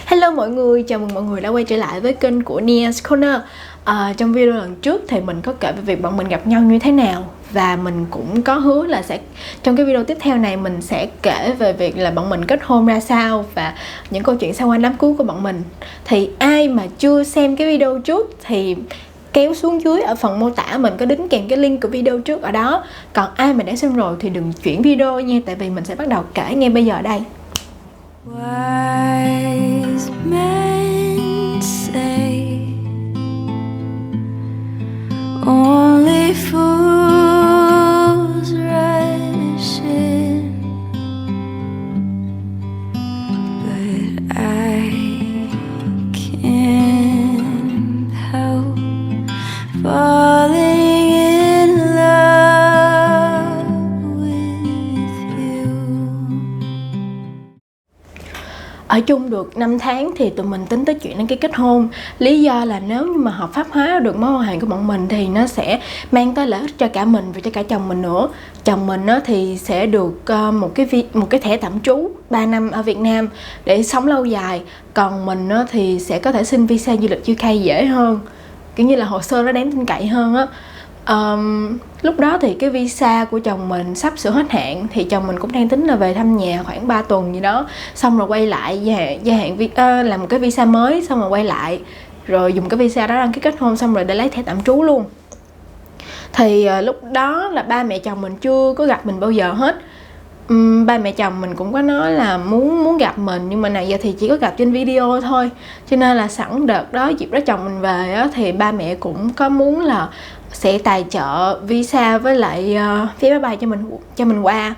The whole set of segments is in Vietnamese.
Hello mọi người, chào mừng mọi người đã quay trở lại với kênh của Nia's Corner. Trong video lần trước thì mình có kể về việc bọn mình gặp nhau như thế nào. Và mình cũng có hứa là trong cái video tiếp theo này mình sẽ kể về việc là bọn mình kết hôn ra sao và những câu chuyện xoay quanh đám cưới của bọn mình. Thì ai mà chưa xem cái video trước thì kéo xuống dưới ở phần mô tả, mình có đính kèm cái link của video trước ở đó. Còn ai mà đã xem rồi thì đừng chuyển video nha, tại vì mình sẽ bắt đầu kể ngay bây giờ đây. Wise men say only fools rush in, but I can't help falling in love with you. Ở chung được 5 tháng thì tụi mình tính tới chuyện đăng ký kết hôn. Lý do là nếu như mà hợp pháp hóa được mối quan hệ của bọn mình thì nó sẽ mang tới lợi ích cho cả mình và cho cả chồng mình nữa. Chồng mình thì sẽ được một cái thẻ tạm trú 3 năm ở Việt Nam để sống lâu dài. Còn mình thì sẽ có thể xin visa du lịch UK dễ hơn, kiểu như là hồ sơ nó đáng tin cậy hơn á. Lúc đó thì cái visa của chồng mình sắp sửa hết hạn, thì chồng mình cũng đang tính là về thăm nhà khoảng 3 tuần gì đó, xong rồi quay lại gia hạn làm một cái visa mới, xong rồi quay lại rồi dùng cái visa đó đăng ký kết hôn, xong rồi để lấy thẻ tạm trú luôn. Thì lúc đó là ba mẹ chồng mình chưa có gặp mình bao giờ hết. Ba mẹ chồng mình cũng có nói là muốn gặp mình, nhưng mà này giờ thì chỉ có gặp trên video thôi. Cho nên là sẵn đợt đó, dịp đó chồng mình về á, thì ba mẹ cũng có muốn là sẽ tài trợ visa với lại vé máy bay cho mình qua.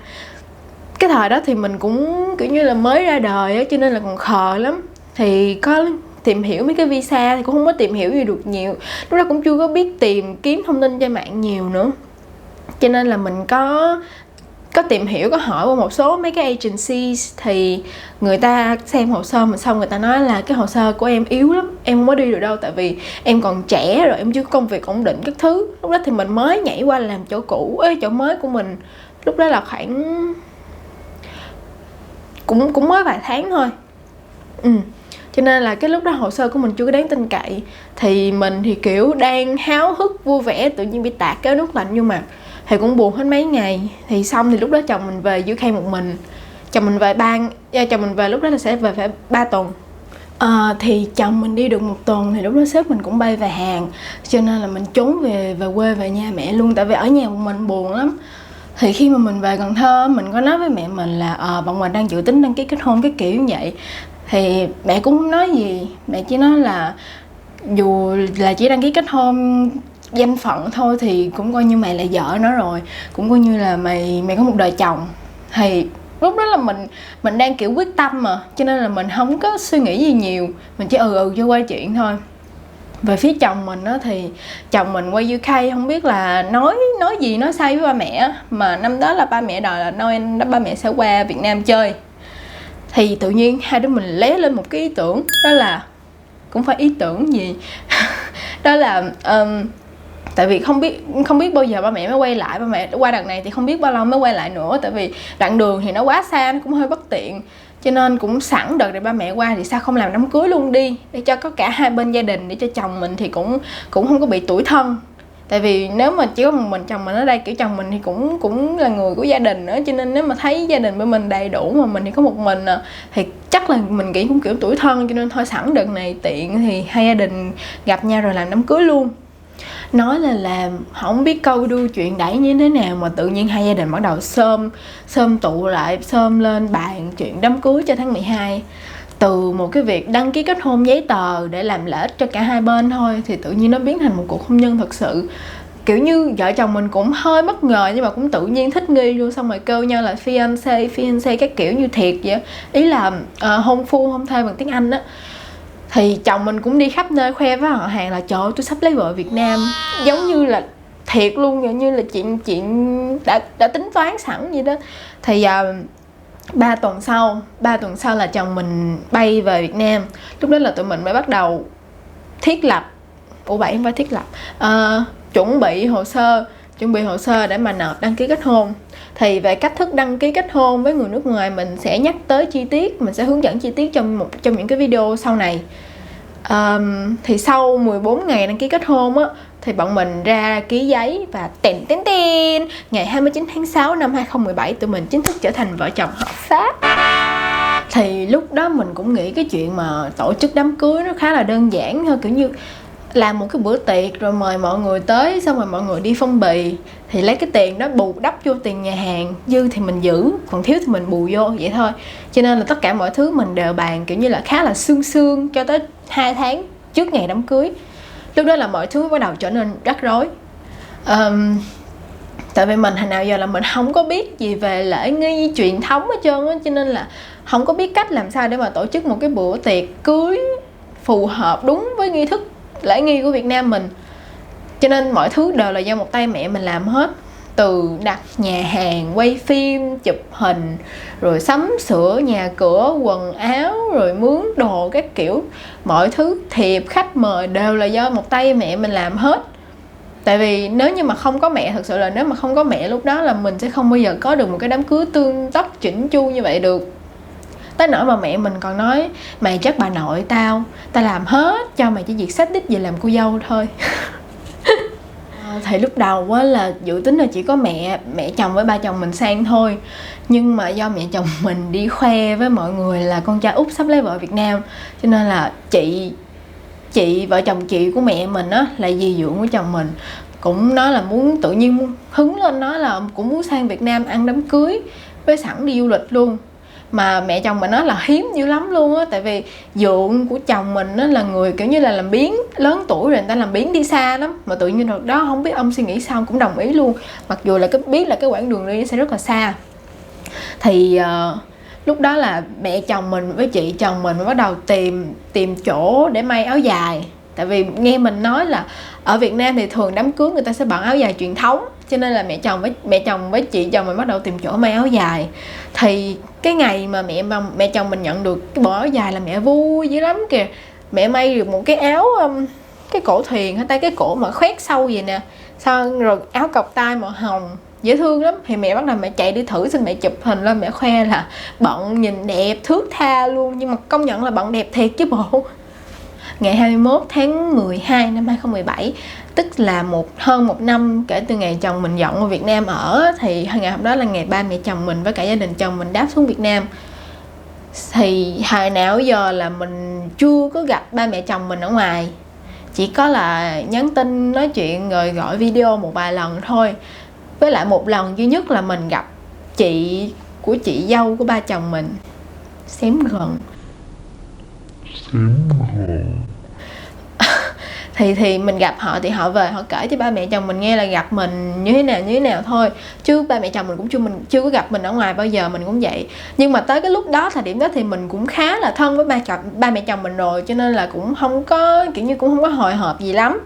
Cái thời đó thì mình cũng kiểu như là mới ra đời á, cho nên là còn khờ lắm. Thì có tìm hiểu mấy cái visa thì cũng không có tìm hiểu gì được nhiều. Lúc đó cũng chưa có biết tìm kiếm thông tin trên mạng nhiều nữa. Cho nên là mình có tìm hiểu, có hỏi qua một số mấy cái agencies, thì người ta xem hồ sơ mình xong người ta nói là cái hồ sơ của em yếu lắm, em không có đi được đâu, tại vì em còn trẻ rồi em chưa có công việc ổn định các thứ. Lúc đó thì mình mới nhảy qua làm chỗ mới của mình, lúc đó là khoảng cũng mới vài tháng thôi. Cho nên là cái lúc đó hồ sơ của mình chưa có đáng tin cậy. Thì mình thì kiểu đang háo hức vui vẻ, tự nhiên bị tạt cái nước lạnh vô mặt thì cũng buồn hết mấy ngày. Thì xong thì lúc đó chồng mình về UK một mình. Chồng mình về lúc đó là sẽ về phải 3 tuần. Thì chồng mình đi được 1 tuần thì lúc đó sếp mình cũng bay về Hàn, cho nên là mình trốn về quê, về nhà mẹ luôn, tại vì ở nhà một mình buồn lắm. Thì khi mà mình về Cần Thơ, mình có nói với mẹ mình là bọn mình đang dự tính đăng ký kết hôn cái kiểu như vậy. Thì mẹ cũng không nói gì, mẹ chỉ nói là dù là chỉ đăng ký kết hôn danh phận thôi thì cũng coi như mày là vợ nó rồi, cũng coi như là mày có một đời chồng. Thì lúc đó là mình đang kiểu quyết tâm mà, cho nên là mình không có suy nghĩ gì nhiều, mình chỉ cho qua chuyện thôi. Về phía chồng mình thì chồng mình qua UK không biết là nói gì, nói sai với ba mẹ, mà năm đó là ba mẹ đòi là Noel đó ba mẹ sẽ qua Việt Nam chơi. Thì tự nhiên hai đứa mình lé lên một cái ý tưởng, đó là cũng phải ý tưởng gì đó là tại vì không biết bao giờ ba mẹ mới quay lại. Ba mẹ qua đợt này thì không biết bao lâu mới quay lại nữa, tại vì đoạn đường thì nó quá xa, nó cũng hơi bất tiện. Cho nên cũng sẵn đợt này ba mẹ qua thì sao không làm đám cưới luôn đi, để cho có cả hai bên gia đình, để cho chồng mình thì cũng không có bị tủi thân. Tại vì nếu mà chỉ có một mình chồng mình ở đây, kiểu chồng mình thì cũng là người của gia đình nữa, cho nên nếu mà thấy gia đình bên mình đầy đủ mà mình thì có một mình thì chắc là mình nghĩ cũng kiểu tủi thân. Cho nên thôi sẵn đợt này tiện thì hai gia đình gặp nhau rồi làm đám cưới luôn. Nói là làm không biết câu đuôi chuyện đẩy như thế nào mà tự nhiên hai gia đình bắt đầu xôm tụ lại, xôm lên bàn chuyện đám cưới cho tháng 12. Từ một cái việc đăng ký kết hôn giấy tờ để làm lợi ích cho cả hai bên thôi, thì tự nhiên nó biến thành một cuộc hôn nhân thật sự. Kiểu như vợ chồng mình cũng hơi bất ngờ, nhưng mà cũng tự nhiên thích nghi luôn. Xong rồi kêu nhau là fiancé các kiểu như thiệt vậy. Ý là hôn phu hôn thê bằng tiếng Anh á. Thì chồng mình cũng đi khắp nơi khoe với họ hàng là trời ơi, tôi sắp lấy vợ Việt Nam. Giống như là thiệt luôn, giống như là chuyện đã tính toán sẵn vậy đó. Thì 3 tuần sau là chồng mình bay về Việt Nam. Lúc đó là tụi mình mới bắt đầu thiết lập chuẩn bị hồ sơ để mà nộp đăng ký kết hôn. Thì về cách thức đăng ký kết hôn với người nước ngoài mình sẽ nhắc tới chi tiết, mình sẽ hướng dẫn chi tiết trong những cái video sau này. Thì sau 14 ngày đăng ký kết hôn á, thì bọn mình ra ký giấy và ngày 29 tháng 6 năm 2017 tụi mình chính thức trở thành vợ chồng hợp pháp. Thì lúc đó mình cũng nghĩ cái chuyện mà tổ chức đám cưới nó khá là đơn giản thôi, kiểu như làm một cái bữa tiệc rồi mời mọi người tới, xong rồi mọi người đi phong bì, thì lấy cái tiền đó bù đắp vô tiền nhà hàng, dư thì mình giữ, còn thiếu thì mình bù vô, vậy thôi. Cho nên là tất cả mọi thứ mình đều bàn kiểu như là khá là sương sương cho tới 2 tháng trước ngày đám cưới. Lúc đó là mọi thứ bắt đầu trở nên rắc rối. Tại vì mình hồi nào giờ là mình không có biết gì về lễ nghi truyền thống hết trơn á, cho nên là không có biết cách làm sao để mà tổ chức một cái bữa tiệc cưới phù hợp đúng với nghi thức lễ nghi của Việt Nam mình. Cho nên mọi thứ đều là do một tay mẹ mình làm hết. Từ đặt nhà hàng, quay phim, chụp hình, rồi sắm sửa nhà cửa, quần áo, rồi mướn đồ các kiểu. Mọi thứ thiệp khách mời đều là do một tay mẹ mình làm hết. Tại vì nếu như mà không có mẹ, thật sự là nếu mà không có mẹ lúc đó là mình sẽ không bao giờ có được một cái đám cưới tươm tất chỉnh chu như vậy được. Tới nỗi mà mẹ mình còn nói mày chắc bà nội tao làm hết cho mày chỉ việc xách đít về làm cô dâu thôi. Thì lúc đầu á là dự tính là chỉ có mẹ chồng với ba chồng mình sang thôi. Nhưng mà do mẹ chồng mình đi khoe với mọi người là con trai út sắp lấy vợ Việt Nam, cho nên là chị vợ chồng chị của mẹ mình á, là dì dượng của chồng mình, cũng nói là muốn tự nhiên hứng lên, nói là cũng muốn sang Việt Nam ăn đám cưới với sẵn đi du lịch luôn. Mà mẹ chồng mình nói là hiếm dữ lắm luôn á, tại vì dượng của chồng mình á là người kiểu như là làm biếng, lớn tuổi rồi, người ta làm biếng đi xa lắm, mà tự nhiên đợt đó không biết ông suy nghĩ sao cũng đồng ý luôn, mặc dù là biết là cái quãng đường đi sẽ rất là xa. Thì lúc đó là mẹ chồng mình với chị chồng mình bắt đầu tìm chỗ để may áo dài. Tại vì nghe mình nói là ở Việt Nam thì thường đám cưới người ta sẽ bận áo dài truyền thống, cho nên là mẹ chồng với chị chồng mình bắt đầu tìm chỗ may áo dài. Thì cái ngày mà mẹ chồng mình nhận được cái bộ áo dài là mẹ vui dữ lắm kìa. Mẹ may được một cái áo cái cổ thuyền hay tay cái cổ mà khoét sâu vậy nè, xong rồi áo cộc tay màu hồng dễ thương lắm. Thì mẹ bắt đầu mẹ chạy đi thử, xin mẹ chụp hình lên, mẹ khoe là bận nhìn đẹp thướt tha luôn. Nhưng mà công nhận là bận đẹp thiệt chứ bộ. Ngày 21 tháng 12 năm 2017, tức là hơn một năm kể từ ngày chồng mình dọn vào Việt Nam ở, thì ngày hôm đó là ngày ba mẹ chồng mình với cả gia đình chồng mình đáp xuống Việt Nam. Thì hồi nào giờ là mình chưa có gặp ba mẹ chồng mình ở ngoài, chỉ có là nhắn tin nói chuyện rồi gọi video một vài lần thôi. Với lại một lần duy nhất là mình gặp chị dâu của ba chồng mình, xém gần. Thì mình gặp họ, thì họ về họ kể cho ba mẹ chồng mình nghe là gặp mình như thế nào thôi, chứ ba mẹ chồng mình cũng chưa có gặp mình ở ngoài bao giờ, mình cũng vậy. Nhưng mà tới cái lúc đó, thời điểm đó thì mình cũng khá là thân với ba mẹ chồng mình rồi, cho nên là cũng không có kiểu như cũng không có hồi hộp gì lắm,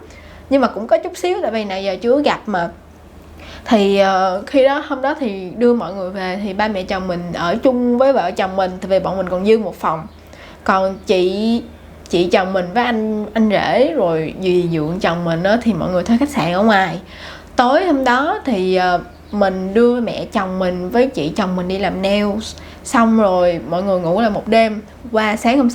nhưng mà cũng có chút xíu tại vì nào giờ chưa gặp mà. Thì hôm đó thì đưa mọi người về, thì ba mẹ chồng mình ở chung với vợ chồng mình, tại vì bọn mình còn dư một phòng. Còn chị chồng mình với anh rể rồi dì dượng chồng mình á, thì mọi người thuê khách sạn ở ngoài. Tối hôm đó thì mình đưa mẹ chồng mình với chị chồng mình đi làm nails, xong rồi mọi người ngủ lại một đêm. Qua sáng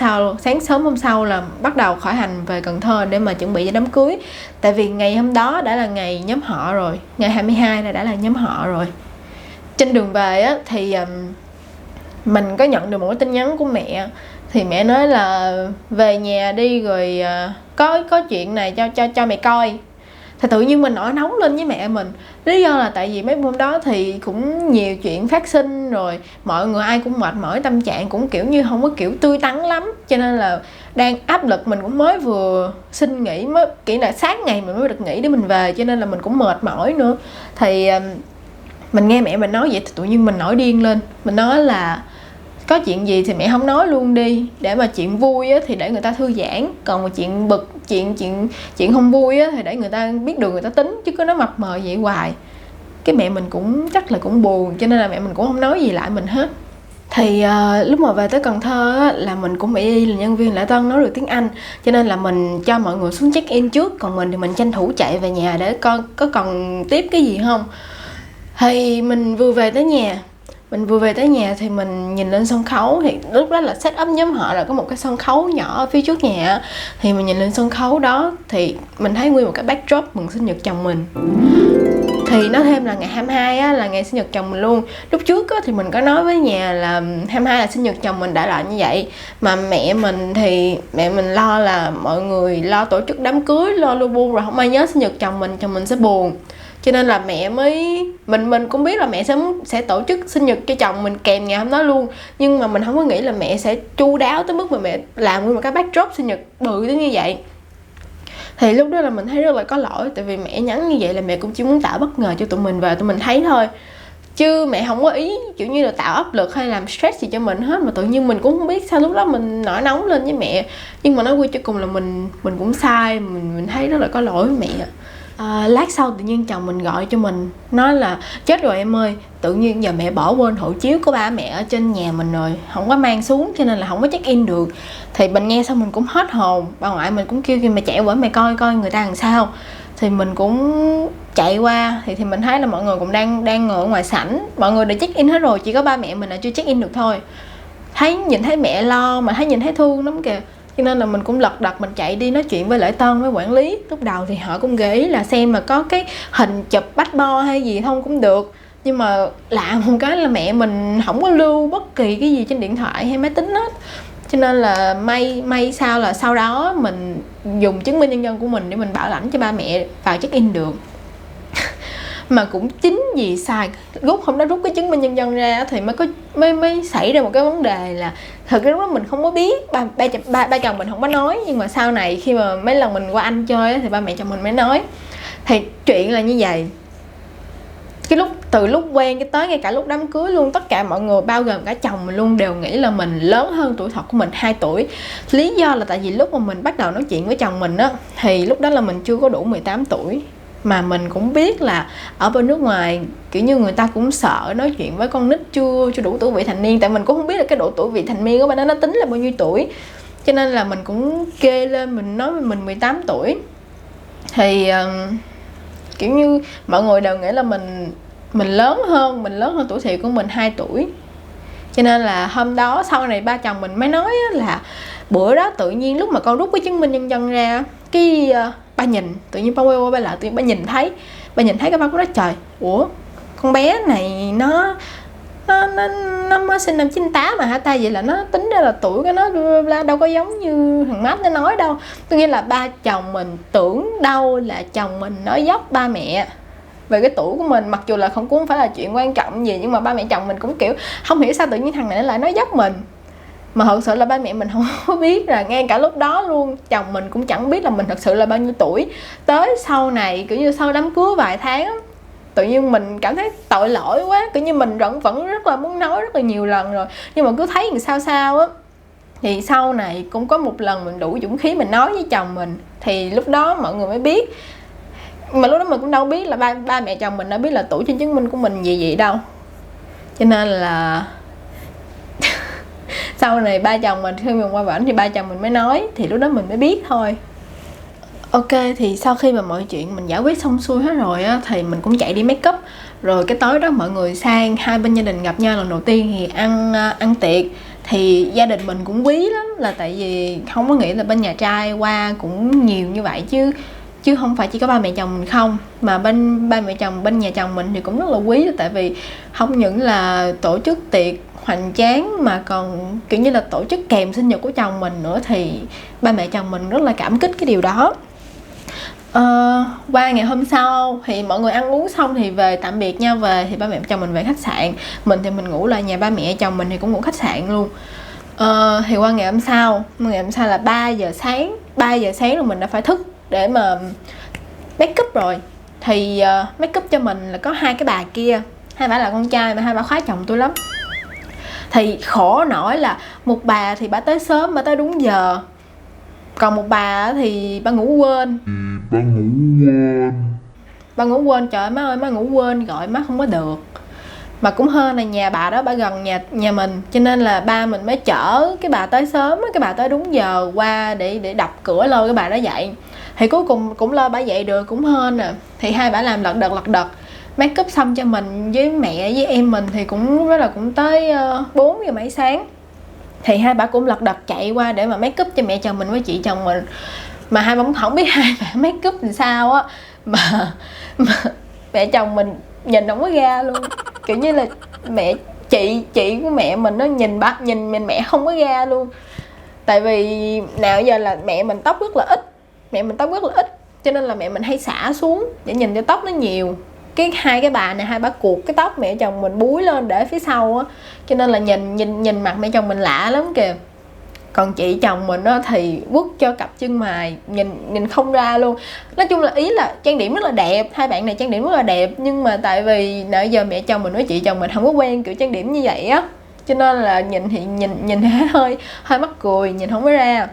sớm hôm sau là bắt đầu khởi hành về Cần Thơ để mà chuẩn bị cho đám cưới. Tại vì ngày hôm đó đã là ngày nhóm họ rồi, ngày 22 là đã là nhóm họ rồi. Trên đường về á thì mình có nhận được một cái tin nhắn của mẹ. Thì mẹ nói là về nhà đi rồi có chuyện này cho mẹ coi. Thì tự nhiên mình nổi nóng lên với mẹ mình. Lý do là tại vì mấy hôm đó thì cũng nhiều chuyện phát sinh, rồi mọi người ai cũng mệt mỏi, tâm trạng cũng kiểu như không có kiểu tươi tắn lắm, cho nên là đang áp lực. Mình cũng mới vừa xin nghỉ, mới kỹ là sáng ngày mình mới được nghỉ để mình về, cho nên là mình cũng mệt mỏi nữa. Thì mình nghe mẹ mình nói vậy thì tự nhiên mình nổi điên lên. Mình nói là có chuyện gì thì mẹ không nói luôn đi, để mà chuyện vui á thì để người ta thư giãn, còn mà chuyện bực, chuyện không vui á thì để người ta biết đường người ta tính, chứ có nói mập mờ vậy hoài. Cái mẹ mình cũng chắc là cũng buồn, cho nên là mẹ mình cũng không nói gì lại mình hết. Thì lúc mà về tới Cần Thơ á, là mình cũng bị là nhân viên lễ tân nói được tiếng Anh, cho nên là mình cho mọi người xuống check in trước, còn mình thì mình tranh thủ chạy về nhà để coi có cần tiếp cái gì không. Thì mình vừa về tới nhà thì mình nhìn lên sân khấu. Thì lúc đó là set up nhóm họ là có một cái sân khấu nhỏ ở phía trước nhà. Thì mình nhìn lên sân khấu đó thì mình thấy nguyên một cái backdrop mừng sinh nhật chồng mình. Thì nói thêm là ngày 22 á, là ngày sinh nhật chồng mình luôn. Lúc trước á, thì mình có nói với nhà là 22 là sinh nhật chồng mình, đã lại như vậy. Mà mẹ mình lo là mọi người lo tổ chức đám cưới, lo lu bu rồi không ai nhớ sinh nhật chồng mình sẽ buồn. Cho nên là mẹ mới mình cũng biết là mẹ sẽ tổ chức sinh nhật cho chồng mình kèm ngày hôm đó luôn. Nhưng mà mình không có nghĩ là mẹ sẽ chu đáo tới mức mà mẹ làm nguyên một cái backdrop sinh nhật bự tới như vậy. Thì lúc đó là mình thấy rất là có lỗi, tại vì mẹ nhắn như vậy là mẹ cũng chỉ muốn tạo bất ngờ cho tụi mình và tụi mình thấy thôi, chứ mẹ không có ý kiểu như là tạo áp lực hay làm stress gì cho mình hết. Mà tự nhiên mình cũng không biết sao lúc đó mình nổi nóng lên với mẹ. Nhưng mà nói quy cho cùng là mình cũng sai, mình thấy rất là có lỗi với mẹ. Lát sau tự nhiên chồng mình gọi cho mình, nói là chết rồi em ơi, tự nhiên giờ mẹ bỏ quên hộ chiếu của ba mẹ ở trên nhà mình rồi, không có mang xuống cho nên là không có check in được. Thì mình nghe xong mình cũng hết hồn. Bà ngoại mình cũng kêu mẹ chạy qua mẹ coi người ta làm sao. Thì mình cũng chạy qua thì mình thấy là mọi người cũng đang ngồi ở ngoài sảnh, mọi người đã check in hết rồi, chỉ có ba mẹ mình là chưa check in được thôi. Nhìn thấy mẹ lo mà nhìn thấy thương lắm kìa. Cho nên là mình cũng lật đật mình chạy đi nói chuyện với lễ tân, với quản lý. Lúc đầu thì họ cũng gợi ý là xem mà có cái hình chụp passport hay gì không cũng được. Nhưng mà lạ một cái là mẹ mình không có lưu bất kỳ cái gì trên điện thoại hay máy tính hết. Cho nên là may sao là sau đó mình dùng chứng minh nhân dân của mình để mình bảo lãnh cho ba mẹ vào check in được. Mà cũng chính vì sai hôm đó rút cái chứng minh nhân dân ra thì mới xảy ra một cái vấn đề là thật ra lúc đó mình không có biết, ba chồng mình không có nói. Nhưng mà sau này khi mà mấy lần mình qua Anh chơi thì ba mẹ chồng mình mới nói. Thì chuyện là như vậy, từ lúc quen cho tới ngay cả lúc đám cưới luôn, tất cả mọi người bao gồm cả chồng mình luôn đều nghĩ là mình lớn hơn tuổi thật của mình 2 tuổi. Lý do là tại vì lúc mà mình bắt đầu nói chuyện với chồng mình á, thì lúc đó là mình chưa có đủ 18 tuổi. Mà mình cũng biết là ở bên nước ngoài kiểu như người ta cũng sợ nói chuyện với con nít chưa đủ tuổi vị thành niên. Tại mình cũng không biết là cái độ tuổi vị thành niên của bên đó nó tính là bao nhiêu tuổi. Cho nên là mình cũng kê lên, mình nói với mình 18 tuổi. Thì kiểu như mọi người đều nghĩ là mình lớn hơn tuổi thiệt của mình 2 tuổi. Cho nên là hôm đó sau này ba chồng mình mới nói là bữa đó tự nhiên lúc mà con rút cái chứng minh nhân dân ra, cái ba nhìn, tự nhiên ba quay qua ba lại, tự nhiên ba nhìn thấy cái ba cũng nói trời, ủa con bé này nó mới sinh năm 98 mà hả ta, vậy là nó tính ra là tuổi của nó đâu có giống như thằng Mát nó nói đâu. Tôi nghĩ là ba chồng mình tưởng đâu là chồng mình nói dốc ba mẹ về cái tuổi của mình, mặc dù là cũng không phải là chuyện quan trọng gì, nhưng mà ba mẹ chồng mình cũng kiểu không hiểu sao tự nhiên thằng này nó lại nói dốc mình. Mà thật sự là ba mẹ mình không có biết, là ngay cả lúc đó luôn chồng mình cũng chẳng biết là mình thật sự là bao nhiêu tuổi. Tới sau này kiểu như sau đám cưới vài tháng, tự nhiên mình cảm thấy tội lỗi quá, kiểu như mình vẫn rất là muốn nói rất là nhiều lần rồi, nhưng mà cứ thấy sao á. Thì sau này cũng có một lần mình đủ dũng khí mình nói với chồng mình, thì lúc đó mọi người mới biết. Mà lúc đó mình cũng đâu biết là ba mẹ chồng mình đã biết là tuổi trên chứng minh của mình gì đâu. Cho nên là sau này ba chồng mình khi mình qua bển thì ba chồng mình mới nói, thì lúc đó mình mới biết thôi. Ok, thì sau khi mà mọi chuyện mình giải quyết xong xuôi hết rồi á, thì mình cũng chạy đi make up. Rồi cái tối đó mọi người sang, hai bên gia đình gặp nhau lần đầu tiên thì ăn tiệc. Thì gia đình mình cũng quý lắm, là tại vì không có nghĩ là bên nhà trai qua cũng nhiều như vậy chứ không phải chỉ có ba mẹ chồng mình không, mà bên nhà chồng mình thì cũng rất là quý. Tại vì không những là tổ chức tiệc hoành tráng mà còn kiểu như là tổ chức kèm sinh nhật của chồng mình nữa, thì ba mẹ chồng mình rất là cảm kích cái điều đó. Qua ngày hôm sau thì mọi người ăn uống xong thì về tạm biệt nhau về, thì ba mẹ chồng mình về khách sạn, mình thì mình ngủ lại nhà ba mẹ chồng mình thì cũng ngủ khách sạn luôn. Thì qua ngày hôm sau là 3 giờ sáng rồi mình đã phải thức để mà make up rồi. Thì make up cho mình là có hai cái bà kia, hai bà là con trai mà hai bà khoái chồng tôi lắm. Thì khổ nổi là một bà thì bà tới sớm, bà tới đúng giờ, còn một bà thì bà ngủ quên. Trời ơi má ơi, má ngủ quên gọi má không có được. Mà cũng hơn là nhà bà đó bà gần nhà mình, cho nên là ba mình mới chở cái bà tới sớm, cái bà tới đúng giờ qua để đập cửa lôi cái bà đó dậy. Thì cuối cùng cũng lo bà dậy được, cũng hên à. Thì hai bà làm lật đật make up xong cho mình với mẹ với em mình thì cũng rất là cũng tới 4 giờ mấy sáng. Thì hai bà cũng lật đật chạy qua để mà make up cho mẹ chồng mình với chị chồng mình. Mà hai bà cũng không biết hai bà make up làm sao á, mà mẹ chồng mình nhìn không có ra luôn. Kiểu như là chị của mẹ mình nó nhìn mẹ không có ra luôn. Tại vì nào giờ là mẹ mình tóc rất là ít, cho nên là mẹ mình hay xả xuống để nhìn cho tóc nó nhiều. Hai cái bà này, hai bà cuột cái tóc mẹ chồng mình búi lên để phía sau á, cho nên là nhìn mặt mẹ chồng mình lạ lắm kìa. Còn chị chồng mình á thì quất cho cặp chân mày, nhìn không ra luôn. Nói chung là ý là trang điểm rất là đẹp, hai bạn này trang điểm rất là đẹp, nhưng mà tại vì nãy giờ mẹ chồng mình với chị chồng mình không có quen kiểu trang điểm như vậy á, cho nên là nhìn thì nhìn hơi mắc cười, nhìn không có ra.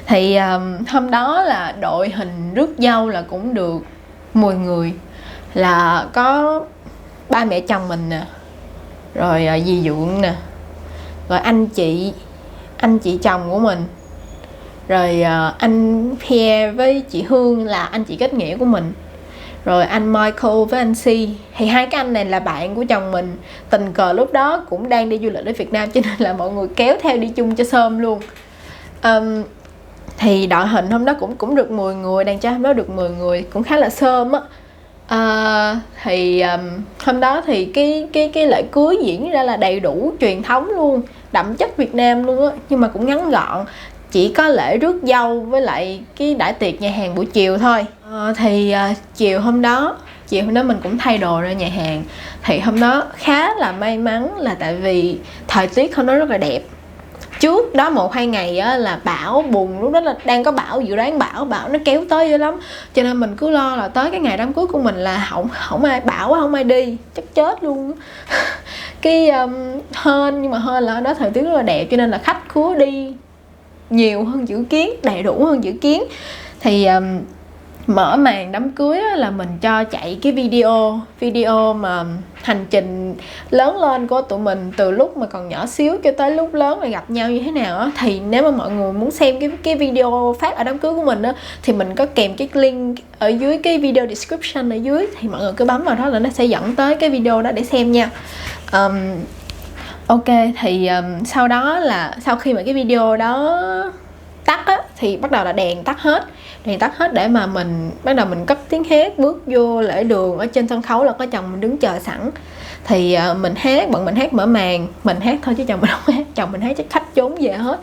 Thì hôm đó là đội hình rước dâu là cũng được 10 người, là có ba mẹ chồng mình nè, rồi dì Dượng nè, rồi anh chị chồng của mình, rồi anh Pierre với chị Hương là anh chị kết nghĩa của mình, rồi anh Michael với anh Si. Thì hai cái anh này là bạn của chồng mình, tình cờ lúc đó cũng đang đi du lịch ở Việt Nam, cho nên là mọi người kéo theo đi chung cho xôm luôn. Thì đội hình hôm đó cũng được 10 người, đàn trai hôm đó được 10 người, cũng khá là xôm á. Hôm đó thì cái lễ cưới diễn ra là đầy đủ truyền thống luôn, đậm chất Việt Nam luôn á, nhưng mà cũng ngắn gọn, chỉ có lễ rước dâu với lại cái đãi tiệc nhà hàng buổi chiều thôi. Chiều hôm đó mình cũng thay đồ ra nhà hàng. Thì hôm đó khá là may mắn là tại vì thời tiết hôm đó rất là đẹp. Trước đó 1-2 ngày á, là bão bùng, lúc đó là đang có bão, dự đoán bão nó kéo tới dữ lắm, cho nên mình cứ lo là tới cái ngày đám cưới của mình là không ai bão, không ai đi, chắc chết luôn. Nhưng mà hên là đó thời tiết rất là đẹp, cho nên là khách khứa đi nhiều hơn dự kiến, đầy đủ hơn dự kiến. Thì mở màn đám cưới á, là mình cho chạy cái video mà hành trình lớn lên của tụi mình từ lúc mà còn nhỏ xíu cho tới lúc lớn là gặp nhau như thế nào á. Thì nếu mà mọi người muốn xem cái video phát ở đám cưới của mình á, thì mình có kèm cái link ở dưới cái video description ở dưới, thì mọi người cứ bấm vào đó là nó sẽ dẫn tới cái video đó để xem nha. Ok, thì sau đó là sau khi mà cái video đó tắt á, thì bắt đầu là đèn tắt hết để mà mình bắt đầu mình cất tiếng hát bước vô lễ đường. Ở trên sân khấu là có chồng mình đứng chờ sẵn. Thì mình hát mở màn, mình hát thôi chứ chồng mình không hát, chồng mình hát chắc khách trốn về hết.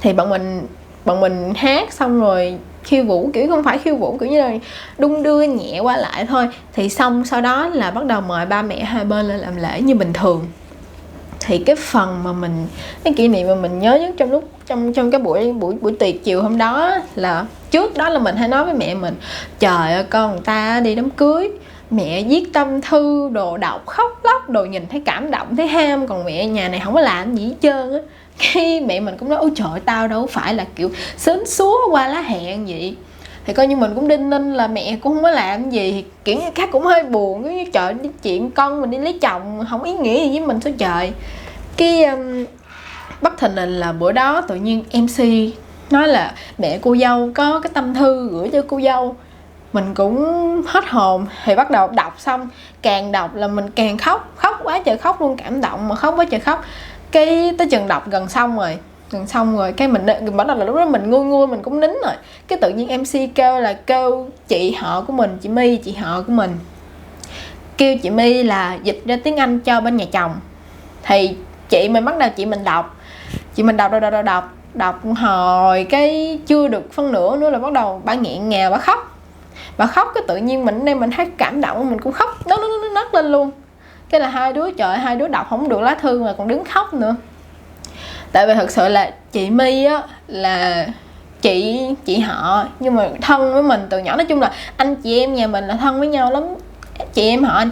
Thì bọn mình hát xong rồi khiêu vũ, kiểu không phải khiêu vũ, kiểu như là đung đưa nhẹ qua lại thôi. Thì xong sau đó là bắt đầu mời ba mẹ hai bên lên làm lễ như bình thường. Thì cái phần mà cái kỷ niệm mà mình nhớ nhất trong cái buổi tiệc chiều hôm đó là trước đó là mình hay nói với mẹ mình, trời ơi con người ta đi đám cưới, mẹ viết tâm thư đồ, đọc khóc lóc đồ, nhìn thấy cảm động thấy ham, còn mẹ nhà này không có làm gì hết trơn á. Khi mẹ mình cũng nói ôi trời, tao đâu phải là kiểu sến súa qua lá hẹn vậy. Thì coi như mình cũng đinh ninh là mẹ cũng không có làm gì, thì kiểu như khác cũng hơi buồn, kiểu như trời, chuyện con mình đi lấy chồng không ý nghĩa gì với mình sao trời. Bất thình lình là bữa đó tự nhiên MC nói là mẹ cô dâu có cái tâm thư gửi cho cô dâu. Mình cũng hết hồn, thì bắt đầu đọc xong, càng đọc là mình càng khóc quá trời khóc luôn, cảm động mà khóc quá trời khóc. Cái tới chừng đọc gần xong rồi cái mình bắt đầu là lúc đó mình ngu mình cũng nín rồi. Cái tự nhiên MC kêu chị họ của mình, chị My, chị họ của mình, kêu chị My là dịch ra tiếng Anh cho bên nhà chồng. Thì chị mình bắt đầu đọc hồi cái chưa được phân nửa nữa là bắt đầu bà nghẹn ngào, bà khóc cái tự nhiên mình hát cảm động, mình cũng khóc nó nấc lên luôn. Cái là hai đứa đọc không được lá thư mà còn đứng khóc nữa. Tại vì thật sự là chị My á là chị họ nhưng mà thân với mình từ nhỏ, nói chung là anh chị em nhà mình là thân với nhau lắm, anh chị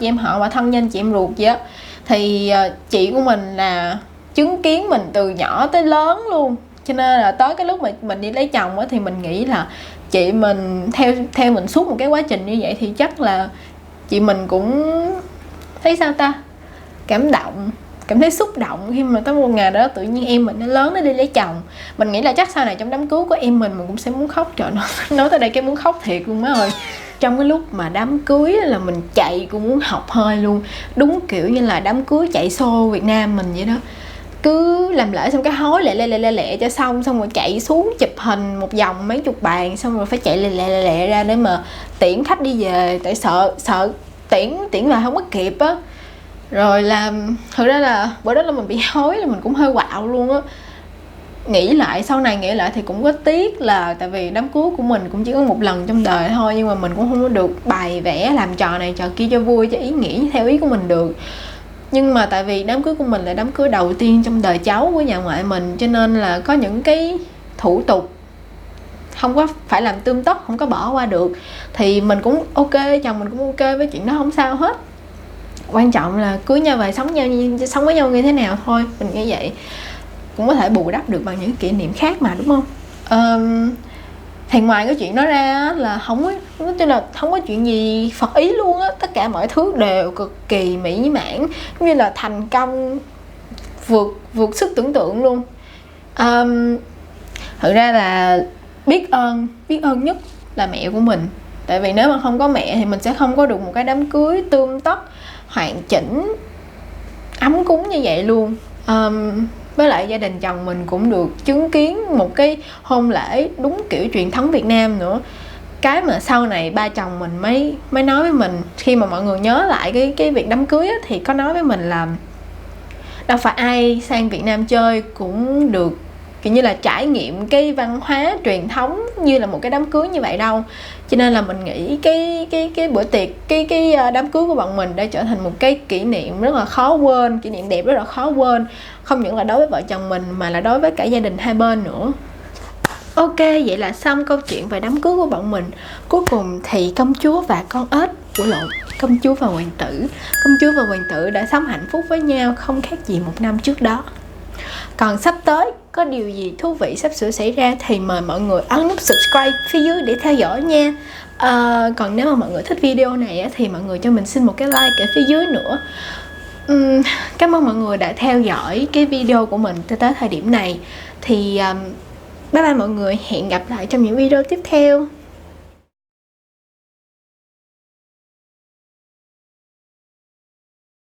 em họ mà thân như anh chị em ruột vậy á. Thì chị của mình là chứng kiến mình từ nhỏ tới lớn luôn, cho nên là tới cái lúc mà mình đi lấy chồng á, thì mình nghĩ là chị mình theo mình suốt một cái quá trình như vậy, thì chắc là chị mình cũng thấy sao ta, cảm thấy xúc động khi mà tới một ngày đó tự nhiên em mình nó lớn, nó đi lấy chồng. Mình nghĩ là chắc sau này trong đám cưới của em mình cũng sẽ muốn khóc. Trời, nói tới đây cái muốn khóc thiệt luôn má ơi. trong cái lúc mà đám cưới là mình chạy cũng muốn học hơi luôn. Đúng kiểu như là đám cưới chạy xô Việt Nam mình vậy đó. Cứ làm lễ xong cái hối lẹ cho xong rồi chạy xuống chụp hình một vòng mấy chục bàn, xong rồi phải chạy lẹ ra để mà tiễn khách đi về, tại sợ tiễn là không có kịp á. Rồi là thực ra là bữa đó là mình bị hối, là mình cũng hơi quạo luôn á. Sau này nghĩ lại thì cũng có tiếc, là tại vì đám cưới của mình cũng chỉ có một lần trong đời thôi, nhưng mà mình cũng không có được bày vẽ làm trò này trò kia cho vui, cho ý nghĩa theo ý của mình được. Nhưng mà tại vì đám cưới của mình là đám cưới đầu tiên trong đời cháu của nhà ngoại mình, cho nên là có những cái thủ tục không có phải làm tươm tất, không có bỏ qua được. Thì mình cũng ok, chồng mình cũng ok với chuyện đó, không sao hết. Quan trọng là cưới nhau về sống với nhau như thế nào thôi, mình nghĩ vậy. Cũng có thể bù đắp được bằng những kỷ niệm khác mà, đúng không? Thì ngoài cái chuyện đó ra là không có chuyện gì phật ý luôn á. Tất cả mọi thứ đều cực kỳ mỹ mãn, như là thành công vượt sức tưởng tượng luôn. Thực ra là biết ơn nhất là mẹ của mình. Tại vì nếu mà không có mẹ thì mình sẽ không có được một cái đám cưới tươm tất, hoàn chỉnh, ấm cúng như vậy luôn. Với lại gia đình chồng mình cũng được chứng kiến một cái hôn lễ đúng kiểu truyền thống Việt Nam nữa. Cái mà sau này ba chồng mình mới nói với mình, khi mà mọi người nhớ lại cái việc đám cưới á, thì có nói với mình là đâu phải ai sang Việt Nam chơi cũng được kiểu như là trải nghiệm cái văn hóa truyền thống như là một cái đám cưới như vậy đâu. Cho nên là mình nghĩ cái bữa tiệc, cái đám cưới của bọn mình đã trở thành một cái kỷ niệm rất là khó quên, kỷ niệm đẹp rất là khó quên, không những là đối với vợ chồng mình mà là đối với cả gia đình hai bên nữa. Ok, vậy là xong câu chuyện về đám cưới của bọn mình. Cuối cùng thì công chúa và con ếch, công chúa và hoàng tử đã sống hạnh phúc với nhau không khác gì một năm trước đó. Còn sắp tới có điều gì thú vị sắp sửa xảy ra thì mời mọi người ấn nút subscribe phía dưới để theo dõi nha. Còn nếu mà mọi người thích video này thì mọi người cho mình xin một cái like ở phía dưới nữa. Cảm ơn mọi người đã theo dõi cái video của mình tới thời điểm này. Thì bye bye mọi người, hẹn gặp lại trong những video tiếp theo.